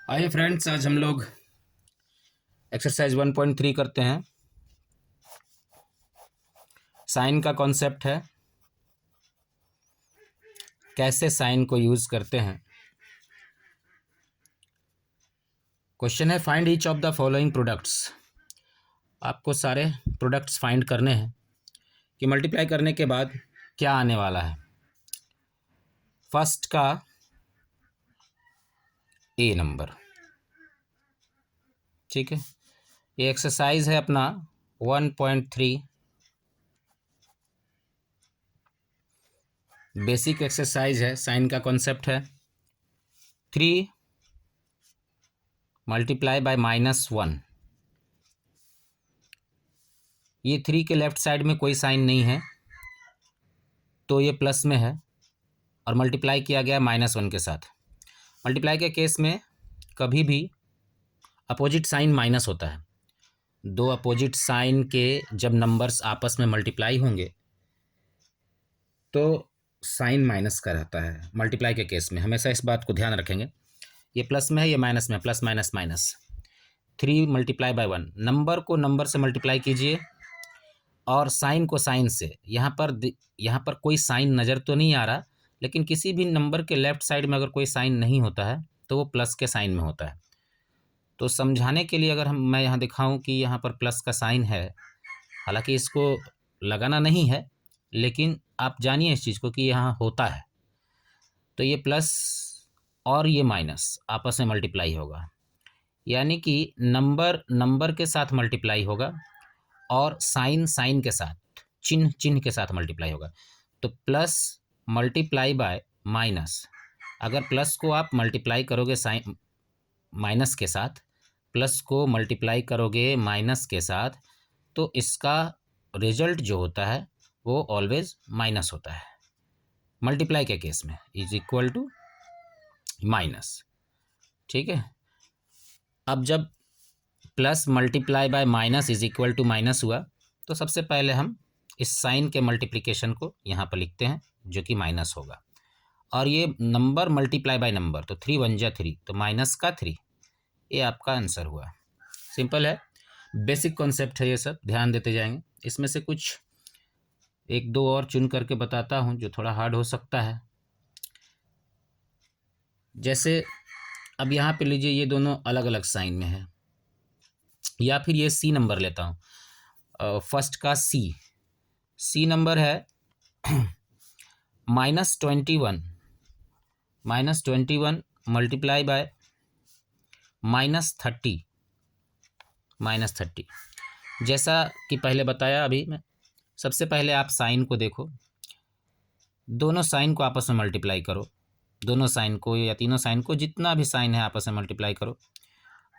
आइए फ्रेंड्स, आज हम लोग एक्सरसाइज 1.3 करते हैं। साइन का कॉन्सेप्ट है, कैसे साइन को यूज करते हैं। क्वेश्चन है find each of the following products. आपको सारे प्रोडक्ट्स फाइंड करने हैं कि मल्टीप्लाई करने के बाद क्या आने वाला है। फर्स्ट का ए नंबर, ठीक है। ये एक्सरसाइज है अपना 1.3 बेसिक एक्सरसाइज है। साइन का कॉन्सेप्ट है 3 मल्टीप्लाई बाय -1। ये 3 के लेफ्ट साइड में कोई साइन नहीं है तो ये प्लस में है और मल्टीप्लाई किया गया -1 के साथ। मल्टीप्लाई के केस में कभी भी अपोजिट साइन माइनस होता है। दो अपोजिट साइन के जब नंबर्स आपस में मल्टीप्लाई होंगे तो साइन माइनस का रहता है। मल्टीप्लाई के केस में हमेशा इस बात को ध्यान रखेंगे। ये प्लस में है, ये माइनस में, plus minus minus. 3 multiply by 1, number को नंबर से मल्टीप्लाई कीजिए और साइन को साइन से। यहाँ पर कोई साइन नज़र तो नहीं आ रहा, लेकिन किसी भी नंबर के लेफ्ट साइड में अगर कोई साइन नहीं होता है तो वो प्लस के साइन में होता है। तो समझाने के लिए अगर मैं यहाँ दिखाऊं कि यहाँ पर प्लस का साइन है, हालांकि इसको लगाना नहीं है, लेकिन आप जानिए इस चीज़ को कि यहाँ होता है। तो ये प्लस और ये माइनस आपस में मल्टीप्लाई होगा, यानी कि नंबर नंबर के साथ मल्टीप्लाई होगा और साइन साइन के साथ, चिन्ह चिन्ह के साथ मल्टीप्लाई होगा। तो प्लस मल्टीप्लाई बाय माइनस, अगर प्लस को आप मल्टीप्लाई करोगे साइन माइनस के साथ, प्लस को मल्टीप्लाई करोगे माइनस के साथ, तो इसका रिजल्ट जो होता है वो ऑलवेज माइनस होता है। मल्टीप्लाई के केस में इज इक्वल टू माइनस, ठीक है। अब जब plus multiply by minus is equal to minus हुआ तो सबसे पहले हम इस साइन के मल्टीप्लिकेशन को यहाँ पर लिखते हैं जो कि माइनस होगा, और ये नंबर मल्टीप्लाई बाय नंबर, तो 3 1 जा 3, तो माइनस का 3, ये आपका आंसर हुआ। सिंपल है, बेसिक कॉन्सेप्ट है, ये सब ध्यान देते जाएंगे। इसमें से कुछ एक दो और चुन करके बताता हूँ जो थोड़ा हार्ड हो सकता है। जैसे अब यहाँ पे लीजिए, ये दोनों अलग अलग साइन में है, या फिर ये सी नंबर लेता हूँ। फर्स्ट का सी नंबर है -21 मल्टीप्लाई बाय -30। जैसा कि पहले बताया अभी मैं, सबसे पहले आप साइन को देखो, दोनों साइन को आपस में मल्टीप्लाई करो, दोनों साइन को या तीनों साइन को, जितना भी साइन है आपस में मल्टीप्लाई करो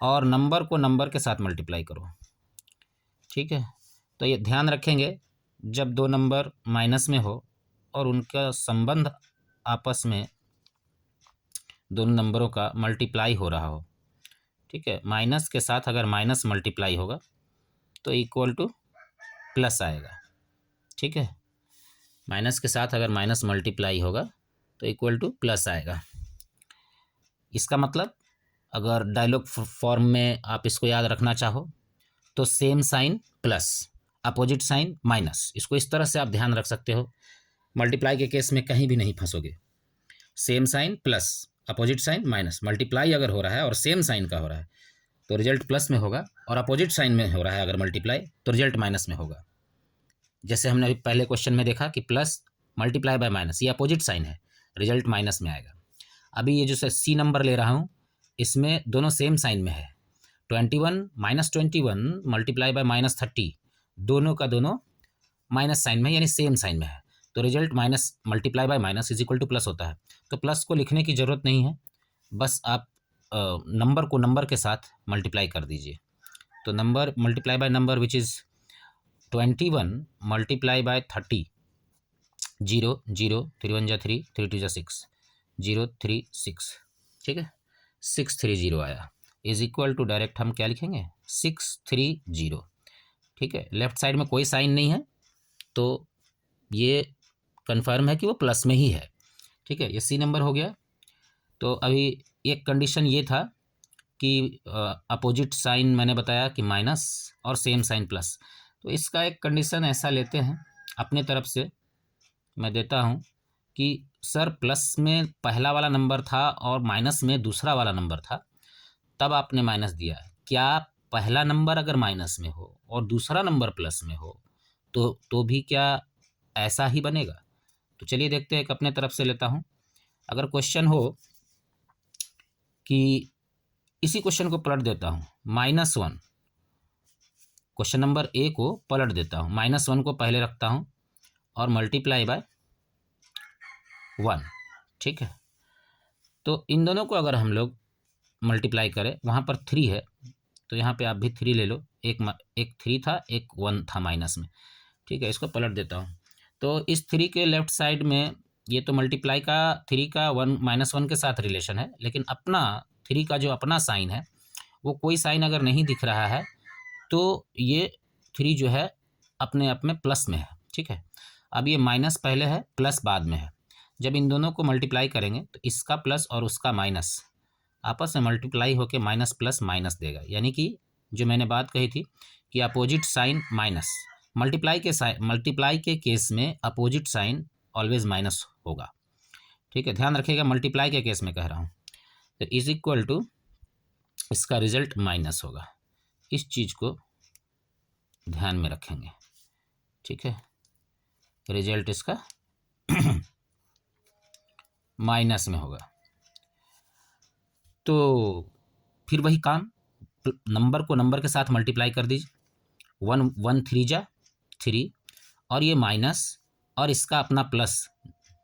और नंबर को नंबर के साथ मल्टीप्लाई करो, ठीक है। तो ये ध्यान रखेंगे, जब दो नंबर माइनस में हो और उनका संबंध आपस में दोनों नंबरों का मल्टीप्लाई हो रहा हो, ठीक है, माइनस के साथ अगर माइनस मल्टीप्लाई होगा तो इक्वल टू प्लस आएगा, ठीक है। माइनस के साथ अगर माइनस मल्टीप्लाई होगा तो इक्वल टू प्लस आएगा। इसका मतलब अगर डायलॉग फॉर्म में आप इसको याद रखना चाहो तो same sign plus, opposite sign minus, इसको इस तरह से आप ध्यान रख सकते हो। मल्टीप्लाई के केस में कहीं भी नहीं फंसोगे। Same sign plus, opposite sign minus. Multiply अगर हो रहा है और सेम साइन का हो रहा है तो रिजल्ट प्लस में होगा, और अपोजिट साइन में हो रहा है अगर मल्टीप्लाई तो रिजल्ट माइनस में होगा। जैसे हमने अभी पहले क्वेश्चन में देखा कि प्लस मल्टीप्लाई बाय माइनस, ये अपोजिट साइन है, रिजल्ट माइनस में आएगा। अभी ये जो सी नंबर ले रहा हूँ, इसमें दोनों सेम साइन में है। 21 मल्टीप्लाई बाय -30, दोनों का दोनों माइनस साइन में, यानी सेम साइन में है, तो result minus multiply by minus is equal to plus होता है। तो प्लस को लिखने की ज़रूरत नहीं है, बस आप नंबर को नंबर के साथ मल्टीप्लाई कर दीजिए। तो number multiply by number which is 21 multiply by 30, 0 0, 3 1 जा 3, 3 2 जा 6, 0 3 6, ठीक है, 630 आया, इज इक्वल टू डायरेक्ट हम क्या लिखेंगे 630, ठीक है। लेफ्ट साइड में कोई साइन नहीं है तो ये कन्फर्म है कि वो प्लस में ही है, ठीक है। ये सी नंबर हो गया। तो अभी एक कंडीशन ये था कि अपोजिट साइन मैंने बताया कि माइनस और सेम साइन प्लस। तो इसका एक कंडीशन ऐसा लेते हैं अपने तरफ से, मैं देता हूँ कि सर प्लस में पहला वाला नंबर था और माइनस में दूसरा वाला नंबर था, तब आपने माइनस दिया। क्या पहला नंबर अगर माइनस में हो और दूसरा नंबर प्लस में हो तो भी क्या ऐसा ही बनेगा? तो चलिए देखते हैं, एक अपने तरफ से लेता हूँ। अगर क्वेश्चन हो कि इसी क्वेश्चन को पलट देता हूँ, -1, क्वेश्चन नंबर ए को पलट देता हूँ, -1 को पहले रखता हूँ और मल्टीप्लाई बाय 1, ठीक है। तो इन दोनों को अगर हम लोग मल्टीप्लाई करें, वहाँ पर 3 है तो यहाँ पे आप भी 3 ले लो, एक 3 था, एक 1 था माइनस में, ठीक है। इसको पलट देता हूँ, तो इस 3 के लेफ्ट साइड में ये तो मल्टीप्लाई का 3 का 1 -1 के साथ रिलेशन है, लेकिन अपना 3 का जो अपना साइन है वो कोई साइन अगर नहीं दिख रहा है तो ये 3 जो है अपने आप में प्लस में है, ठीक है। अब ये माइनस पहले है, प्लस बाद में है। जब इन दोनों को मल्टीप्लाई करेंगे तो इसका प्लस और उसका माइनस आपस में मल्टीप्लाई होकर माइनस प्लस माइनस देगा, यानी कि जो मैंने बात कही थी कि अपोजिट साइन माइनस, मल्टीप्लाई के केस में अपोजिट साइन ऑलवेज माइनस होगा, ठीक है। ध्यान रखिएगा, मल्टीप्लाई के केस में कह रहा हूँ, तो इज इक्वल टू इसका रिजल्ट माइनस होगा। इस चीज़ को ध्यान में रखेंगे, ठीक है। रिजल्ट इसका माइनस में होगा। तो फिर वही काम, नंबर को नंबर के साथ मल्टीप्लाई कर दीजिए, 1 3 जा 3 और ये माइनस और इसका अपना प्लस,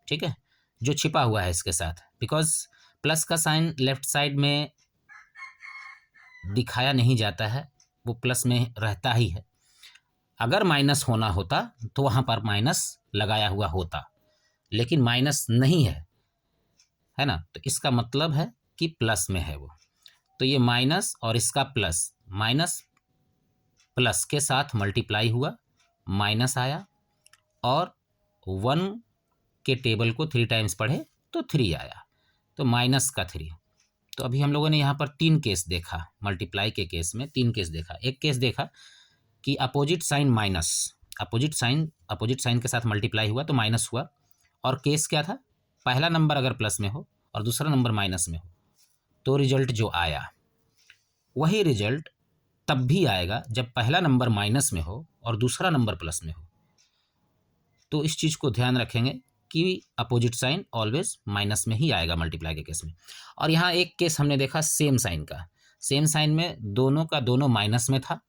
ठीक है, जो छिपा हुआ है इसके साथ, बिकॉज प्लस का साइन लेफ्ट साइड में दिखाया नहीं जाता है, वो प्लस में रहता ही है। अगर माइनस होना होता तो वहाँ पर माइनस लगाया हुआ होता, लेकिन माइनस नहीं है ना, तो इसका मतलब है कि प्लस में है वो। तो ये माइनस और इसका प्लस, माइनस प्लस के साथ मल्टीप्लाई हुआ, माइनस आया, और 1 के टेबल को 3 टाइम्स पढ़े तो 3 आया, तो माइनस का 3। तो अभी हम लोगों ने यहाँ पर 3 केस देखा, मल्टीप्लाई के केस में 3 केस देखा। एक केस देखा कि opposite sign minus, opposite sign के साथ मल्टीप्लाई हुआ तो माइनस हुआ, और केस क्या था, पहला नंबर अगर प्लस में हो और दूसरा नंबर माइनस में हो तो रिजल्ट जो आया वही रिजल्ट तब भी आएगा जब पहला नंबर माइनस में हो और दूसरा नंबर प्लस में हो। तो इस चीज़ को ध्यान रखेंगे कि अपोजिट साइन ऑलवेज माइनस में ही आएगा मल्टीप्लाई के केस में। और यहाँ एक केस हमने देखा सेम साइन का, सेम साइन में दोनों का दोनों माइनस में था,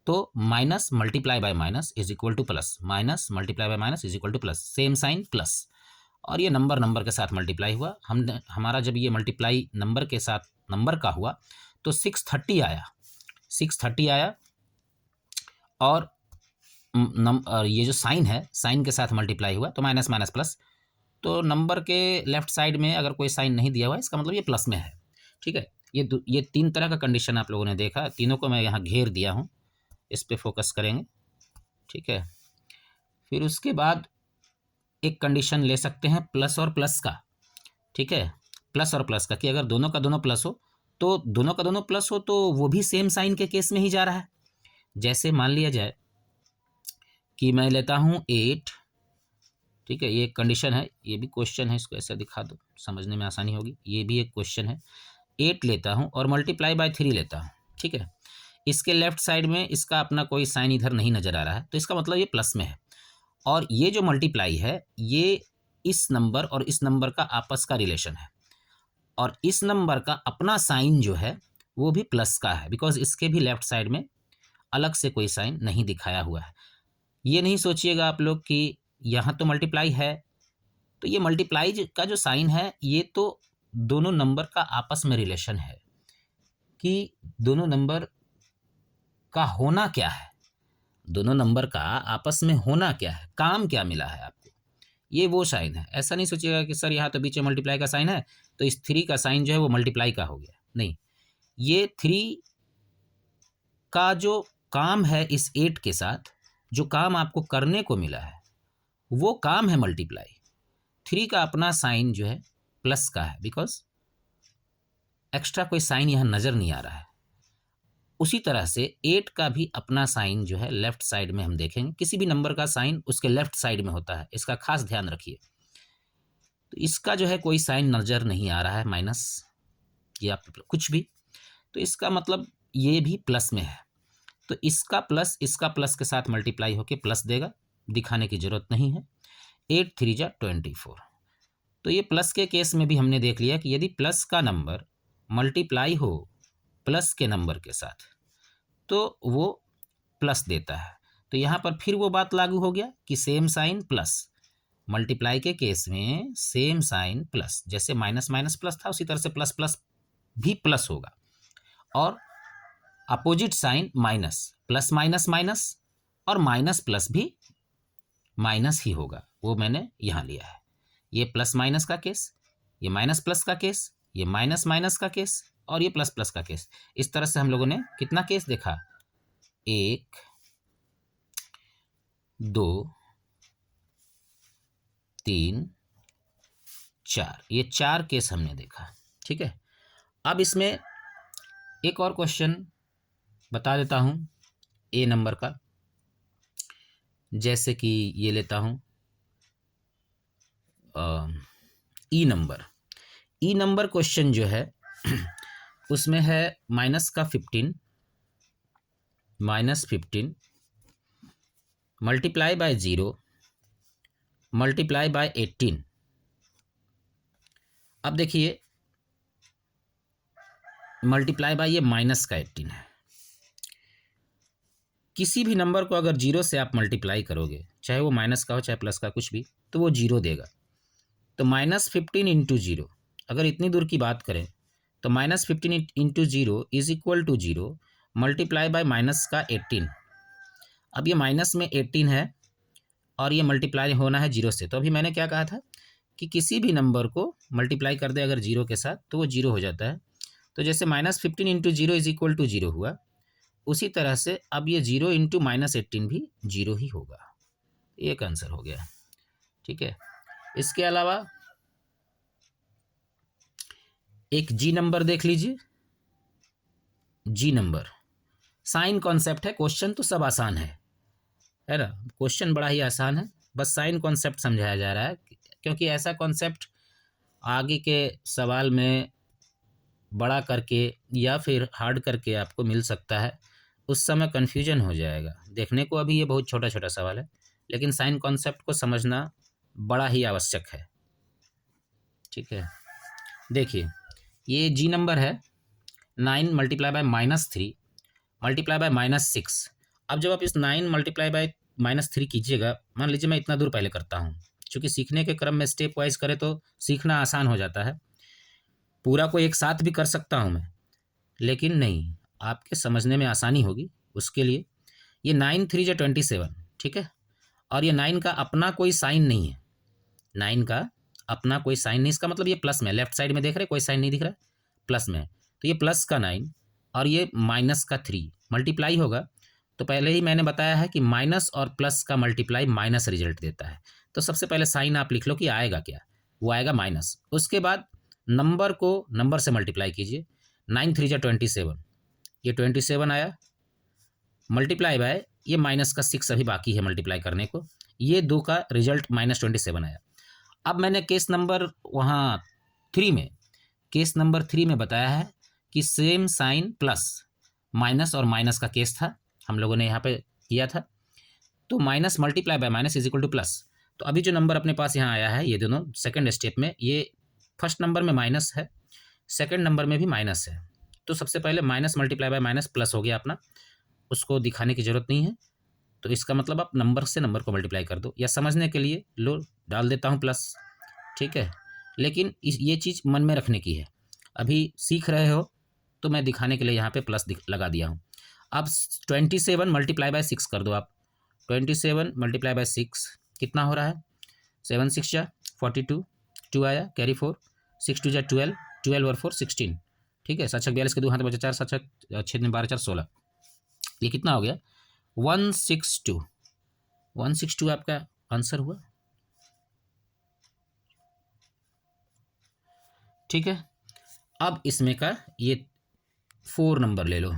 तो minus multiply by minus is equal to plus, minus multiply by minus is equal to plus, same sign plus, और ये नंबर के साथ मल्टीप्लाई हुआ। हमारा जब ये मल्टीप्लाई नंबर के साथ नंबर का हुआ तो 630 आया, 630 आया, और ये जो साइन है, साइन के साथ मल्टीप्लाई हुआ तो माइनस माइनस प्लस। तो नंबर के लेफ्ट साइड में अगर कोई साइन नहीं दिया हुआ है इसका मतलब ये प्लस में है, ठीक है। ये 3 तरह का कंडीशन आप लोगों ने देखा, तीनों को मैं यहाँ घेर दिया हूँ, इस पे फोकस करेंगे, ठीक है। फिर उसके बाद एक कंडीशन ले सकते हैं प्लस और प्लस का, ठीक है, प्लस और प्लस का, कि अगर दोनों का दोनों प्लस हो तो दोनों का दोनों प्लस हो तो वो भी सेम साइन के केस में ही जा रहा है। जैसे मान लिया जाए कि मैं लेता हूँ 8, ठीक है, ये एक कंडीशन है, ये भी क्वेश्चन है, इसको ऐसा दिखा दो समझने में आसानी होगी, ये भी एक क्वेश्चन है। 8 लेता हूँ और मल्टीप्लाई बाय 3 लेता हूँ, ठीक है। इसके लेफ्ट साइड में इसका अपना कोई साइन इधर नहीं नज़र आ रहा है, तो इसका मतलब ये प्लस में है, और ये जो मल्टीप्लाई है ये इस नंबर और इस नंबर का आपस का रिलेशन है, और इस नंबर का अपना साइन जो है वो भी प्लस का है, बिकॉज इसके भी लेफ्ट साइड में अलग से कोई साइन नहीं दिखाया हुआ है। ये नहीं सोचिएगा आप लोग कि यहाँ तो मल्टीप्लाई है, तो ये मल्टीप्लाई का जो साइन है ये तो दोनों नंबर का आपस में रिलेशन है, कि दोनों नंबर का होना क्या है, दोनों नंबर का आपस में होना क्या है, काम क्या मिला है आपको, ये वो साइन है। ऐसा नहीं सोचिएगा कि सर यहाँ तो बीच में मल्टीप्लाई का साइन है तो इस 3 का साइन जो है वो मल्टीप्लाई का हो गया, नहीं, ये 3 का जो काम है इस 8 के साथ, जो काम आपको करने को मिला है वो काम है मल्टीप्लाई। 3 का अपना साइन जो है प्लस का है, बिकॉज एक्स्ट्रा कोई साइन यहाँ नज़र नहीं आ रहा है। उसी तरह से 8 का भी अपना साइन जो है लेफ्ट साइड में हम देखेंगे। किसी भी नंबर का साइन उसके लेफ्ट साइड में होता है, इसका खास ध्यान रखिए। तो इसका जो है कोई साइन नज़र नहीं आ रहा है, माइनस या कुछ भी, तो इसका मतलब ये भी प्लस में है। तो इसका प्लस के साथ मल्टीप्लाई होके प्लस देगा, दिखाने की जरूरत नहीं है। 8 3 जा 24। तो ये प्लस के केस में भी हमने देख लिया कि यदि प्लस का नंबर मल्टीप्लाई हो प्लस के नंबर के साथ तो वो प्लस देता है। तो यहाँ पर फिर वो बात लागू हो गया कि सेम साइन प्लस, मल्टीप्लाई के केस में सेम साइन प्लस, जैसे माइनस माइनस प्लस था उसी तरह से प्लस प्लस भी प्लस होगा, और opposite sign minus, plus minus minus, और माइनस प्लस भी माइनस ही होगा, वो मैंने यहाँ लिया है। ये प्लस माइनस का केस, ये माइनस प्लस का केस, ये माइनस माइनस का केस, और ये प्लस प्लस का केस। इस तरह से हम लोगों ने कितना केस देखा, 1 2 3 4, ये 4 केस हमने देखा। ठीक है, अब इसमें एक और क्वेश्चन बता देता हूं ए नंबर का, जैसे कि ये लेता हूं ई नंबर क्वेश्चन जो है उसमें है माइनस का 15 मल्टीप्लाई बाय 0 मल्टीप्लाई बाय 18। अब देखिए मल्टीप्लाई बाय ये माइनस का 18 है। किसी भी नंबर को अगर 0 से आप मल्टीप्लाई करोगे, चाहे वो माइनस का हो चाहे प्लस का, कुछ भी, तो वो 0 देगा। तो -15 इंटू 0, अगर इतनी दूर की बात करें तो -15 into 0 is equal to 0 multiply by minus का 18। अब ये माइनस में 18 है और ये मल्टीप्लाई होना है 0 से। तो अभी मैंने क्या कहा था कि किसी भी नंबर को मल्टीप्लाई कर दे अगर 0 के साथ तो वो 0 हो जाता है। तो जैसे -15 इंटू 0 इज इक्वल टू 0 हुआ, उसी तरह से अब ये 0 इंटू -18 भी 0 ही होगा। एक आंसर हो गया। ठीक है, इसके अलावा एक जी नंबर देख लीजिए। जी नंबर साइन कॉन्सेप्ट है, क्वेश्चन तो सब आसान है ना, क्वेश्चन बड़ा ही आसान है, बस साइन कॉन्सेप्ट समझाया जा रहा है, क्योंकि ऐसा कॉन्सेप्ट आगे के सवाल में बड़ा करके या फिर हार्ड करके आपको मिल सकता है, उस समय कन्फ्यूजन हो जाएगा। देखने को अभी ये बहुत छोटा छोटा सवाल है, लेकिन साइन कॉन्सेप्ट को समझना बड़ा ही आवश्यक है। ठीक है, देखिए ये जी नंबर है 9 मल्टीप्लाई बाय -3 मल्टीप्लाई बाय -6। अब जब आप इस 9 मल्टीप्लाई बाय -3 कीजिएगा, मान लीजिए मैं इतना दूर पहले करता हूँ, क्योंकि सीखने के क्रम में स्टेप वाइज करें तो सीखना आसान हो जाता है। पूरा को एक साथ भी कर सकता हूँ मैं, लेकिन नहीं, आपके समझने में आसानी होगी उसके लिए। ये 9 3 जा 27, ठीक है, और ये 9 का अपना कोई साइन नहीं है, 9 का अपना कोई साइन नहीं, इसका मतलब ये प्लस में, लेफ्ट साइड में देख रहे कोई साइन नहीं दिख रहा है, प्लस में है, तो ये प्लस का 9 और ये माइनस का 3 मल्टीप्लाई होगा। तो पहले ही मैंने बताया है कि माइनस और प्लस का मल्टीप्लाई माइनस रिजल्ट देता है। तो सबसे पहले साइन आप लिख लो कि आएगा क्या, वो आएगा माइनस। उसके बाद नंबर को नंबर से मल्टीप्लाई कीजिए, 9 3 जा 27, ये 27 आया, मल्टीप्लाई बाय ये माइनस का 6 अभी बाकी है मल्टीप्लाई करने को, ये 2 का रिजल्ट -27 आया। अब मैंने केस नंबर 3 में बताया है कि सेम साइन प्लस माइनस और माइनस का केस था, हम लोगों ने यहाँ पे किया था। तो minus multiply by minus is equal to plus. तो अभी जो नंबर अपने पास यहाँ आया है, ये दोनों सेकंड स्टेप में, ये फर्स्ट नंबर में माइनस है, सेकंड नंबर में भी माइनस है। तो सबसे पहले minus multiply by minus plus हो गया अपना, उसको दिखाने की जरूरत नहीं है। तो इसका मतलब आप नंबर से नंबर को मल्टीप्लाई कर दो, या समझने के लिए लो डाल देता हूँ प्लस, ठीक है, लेकिन ये चीज़ मन में रखने की है, अभी सीख रहे हो तो मैं दिखाने के लिए यहाँ पे प्लस लगा दिया हूँ। अब 27 मल्टीप्लाई बाय 6 कर दो आप, 27 मल्टीप्लाई बाय 6 कितना हो रहा है, 7 6 जा 42, 2 आया कैरी 4, 6 2 जा 12, 12 और 4 16, ठीक है, 7 6 42 के 2 हाथ बचा 4, 7 6 6 12 4 16, ये कितना हो गया 162 आपका आंसर हुआ। ठीक है, अब इसमें का ये 4 नंबर ले लो,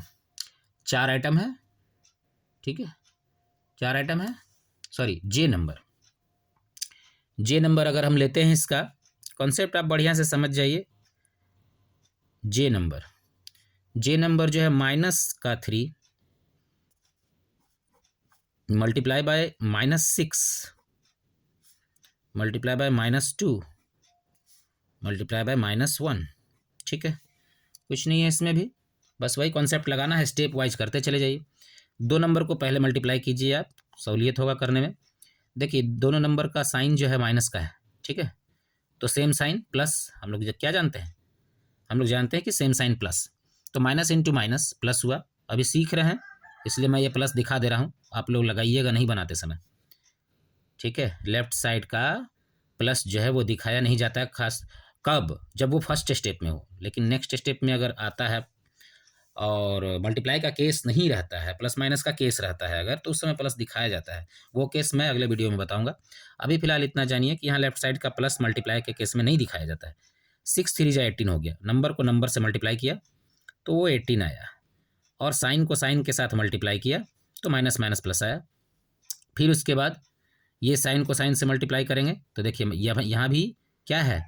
4 आइटम है, ठीक है, 4 आइटम है, सॉरी जे नंबर अगर हम लेते हैं, इसका कॉन्सेप्ट आप बढ़िया से समझ जाइए। जे नंबर जो है -3 multiply by -6 multiply by -2 multiply by -1, ठीक है, कुछ नहीं है इसमें भी, बस वही कॉन्सेप्ट लगाना है, स्टेप वाइज करते चले जाइए। 2 नंबर को पहले मल्टीप्लाई कीजिए आप, सहूलियत होगा करने में। देखिए दोनों नंबर का साइन जो है माइनस का है, ठीक है, तो सेम साइन प्लस, हम लोग क्या जानते हैं, हम लोग जानते हैं कि सेम साइन प्लस, तो माइनस इंटू माइनस प्लस हुआ। अभी सीख रहे हैं इसलिए मैं ये प्लस दिखा दे रहा हूँ, आप लोग लगाइएगा नहीं बनाते समय, ठीक है। लेफ्ट साइड का प्लस जो है वो दिखाया नहीं जाता है, खास कब, जब वो फर्स्ट स्टेप में हो, लेकिन नेक्स्ट स्टेप में अगर आता है और मल्टीप्लाई का केस नहीं रहता है, प्लस माइनस का केस रहता है अगर, तो उस समय प्लस दिखाया जाता है, वो केस मैं अगले वीडियो में बताऊंगा। अभी फिलहाल इतना जानिए कि यहाँ लेफ्ट साइड का प्लस मल्टीप्लाई के केस में नहीं दिखाया जाता है। 6 3 18 हो गया, नंबर को नंबर से मल्टीप्लाई किया तो वो 18 आया, और साइन को साइन के साथ मल्टीप्लाई किया तो माइनस माइनस प्लस आया। फिर उसके बाद ये साइन को साइन से मल्टीप्लाई करेंगे तो देखिए यहाँ भी क्या है,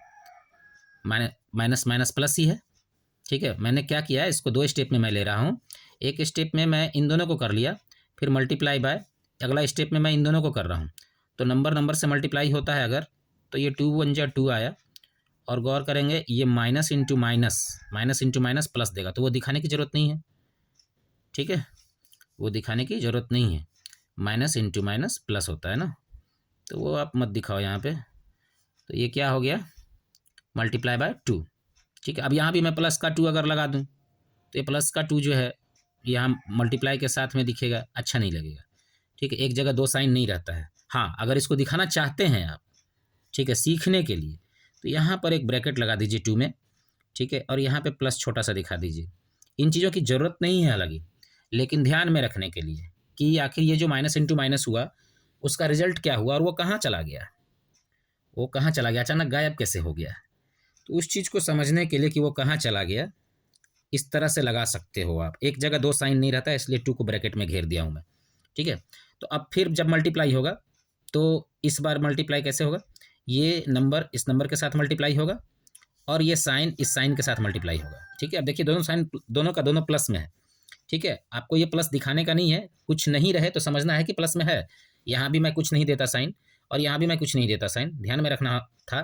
माइनस माइनस प्लस ही है, ठीक है। मैंने क्या किया है, इसको 2 स्टेप में मैं ले रहा हूँ, एक स्टेप में मैं इन दोनों को कर लिया, फिर मल्टीप्लाई बाय, अगला स्टेप में मैं इन दोनों को कर रहा हूँ, तो नंबर से मल्टीप्लाई होता है अगर, तो ये 2 1 जा 2 आया, और गौर करेंगे ये माइनस इंटू माइनस प्लस देगा, तो वो दिखाने की ज़रूरत नहीं है, ठीक है, वो दिखाने की ज़रूरत नहीं है, माइनस इंटू माइनस प्लस होता है ना, तो वो आप मत दिखाओ यहाँ पे। तो ये क्या हो गया, मल्टीप्लाई बाय 2, ठीक है। अब यहाँ भी मैं प्लस का 2 अगर लगा दूँ तो ये प्लस का 2 जो है यहाँ मल्टीप्लाई के साथ में दिखेगा, अच्छा नहीं लगेगा, ठीक है, एक जगह 2 साइन नहीं रहता है। हाँ, अगर इसको दिखाना चाहते हैं आप, ठीक है, सीखने के लिए, तो यहाँ पर एक ब्रैकेट लगा दीजिए 2 में, ठीक है, और यहाँ पे प्लस छोटा सा दिखा दीजिए। इन चीज़ों की ज़रूरत नहीं है हालांकि, लेकिन ध्यान में रखने के लिए कि आखिर ये जो माइनस इंटू माइनस हुआ उसका रिजल्ट क्या हुआ और वो कहाँ चला गया, अचानक गायब कैसे हो गया, तो उस चीज़ को समझने के लिए कि वो कहाँ चला गया, इस तरह से लगा सकते हो आप। एक जगह 2 साइन नहीं रहता है, इसलिए 2 को ब्रैकेट में घेर दिया हूँ मैं, ठीक है। तो अब फिर जब मल्टीप्लाई होगा तो इस बार मल्टीप्लाई कैसे होगा, ये नंबर इस नंबर के साथ मल्टीप्लाई होगा और ये साइन इस साइन के साथ मल्टीप्लाई होगा, ठीक है। अब देखिए दोनों साइन दोनों का दोनों प्लस में है, ठीक है, आपको ये प्लस दिखाने का नहीं है, कुछ नहीं रहे तो समझना है कि प्लस में है। यहाँ भी मैं कुछ नहीं देता साइन और यहाँ भी मैं कुछ नहीं देता साइन, ध्यान में रखना था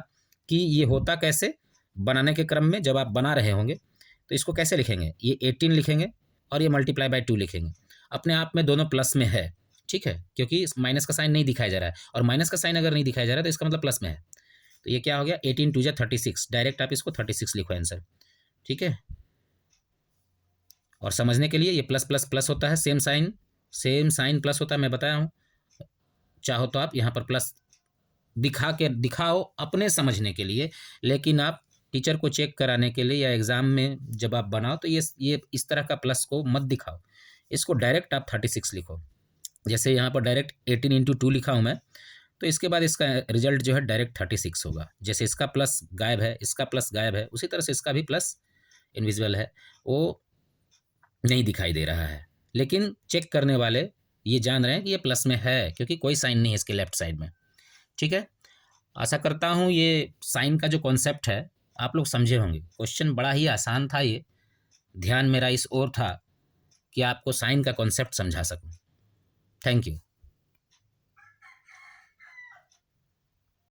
कि ये होता कैसे, बनाने के क्रम में जब आप बना रहे होंगे तो इसको कैसे लिखेंगे, ये 18 लिखेंगे और ये मल्टीप्लाई बाय 2 लिखेंगे, अपने आप में दोनों प्लस में है, ठीक है, क्योंकि माइनस का साइन नहीं दिखाया जा रहा है, और माइनस का साइन अगर नहीं दिखाया जा रहा है तो इसका मतलब प्लस में है। तो ये क्या हो गया, 18 2 जा 36, डायरेक्ट आप इसको 36 लिखो आंसर, ठीक है। और समझने के लिए ये प्लस प्लस प्लस होता है, सेम साइन प्लस होता है, मैं बताया हूँ। चाहो तो आप यहाँ पर प्लस दिखाओ अपने समझने के लिए, लेकिन आप टीचर को चेक कराने के लिए या एग्ज़ाम में जब आप बनाओ तो ये इस तरह का प्लस को मत दिखाओ, इसको डायरेक्ट आप 36 लिखो। जैसे यहाँ पर डायरेक्ट 18 इंटू 2 लिखा हूँ मैं, तो इसके बाद इसका रिजल्ट जो है डायरेक्ट 36 होगा। जैसे इसका प्लस गायब है, इसका प्लस गायब है, उसी तरह से इसका भी प्लस इनविजिबल है, वो नहीं दिखाई दे रहा है, लेकिन चेक करने वाले ये जान रहे हैं कि ये प्लस में है क्योंकि कोई साइन नहीं है इसके लेफ्ट साइड में, ठीक है। आशा करता हूँ ये साइन का जो कॉन्सेप्ट है आप लोग समझे होंगे। क्वेश्चन बड़ा ही आसान था, ये ध्यान मेरा इस ओर था कि आपको साइन का कॉन्सेप्ट समझा सकूं। Thank you.